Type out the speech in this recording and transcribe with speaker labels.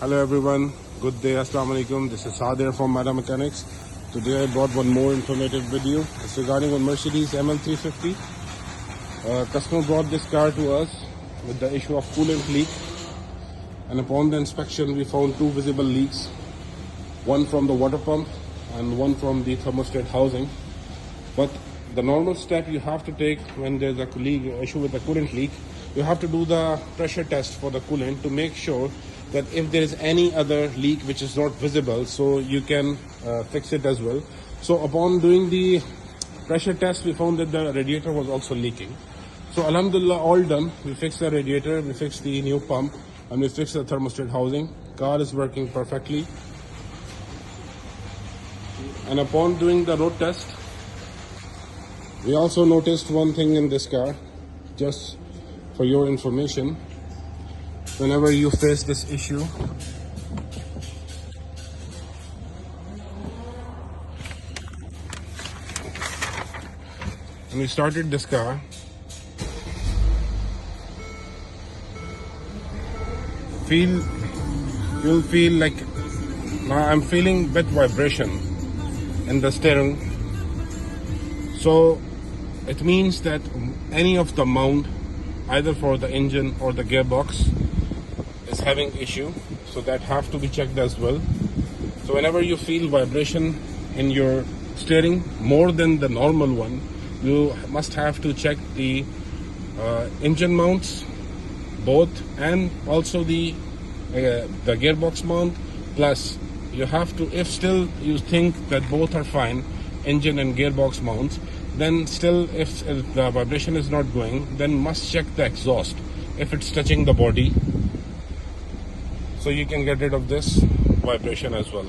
Speaker 1: Hello everyone, good day, Assalamu alaikum. This is Saad here from Mada Mechanics. Today I brought one more informative video. It's regarding a Mercedes ML350. Customer brought this car to us with the issue of coolant leak, and upon the inspection we found two visible leaks, one from the water pump and one from the thermostat housing. But the normal step you have to take when there's a issue with the coolant leak, you have to do the pressure test for the coolant to make sure that if there is any other leak which is not visible, so you can fix it as well. So upon doing the pressure test, we found that the radiator was also leaking. So alhamdulillah, all done. We fixed the radiator, we fixed the new pump, and we fixed the thermostat housing. Car is working perfectly. And upon doing the road test, we also noticed one thing in this car, just for your information. Whenever you face this issue, when we started this car, you'll feel like now I'm feeling bit vibration in the steering. So it means that any of the mount, either for the engine or the gearbox, is having issue, so that have to be checked as well. So whenever you feel vibration in your steering more than the normal one, you must have to check the engine mounts both, and also the gearbox mount. Plus you have to, if still you think that both are fine, engine and gearbox mounts, then still if the vibration is not going, then must check the exhaust if it's touching the body, so you can get rid of this vibration as well.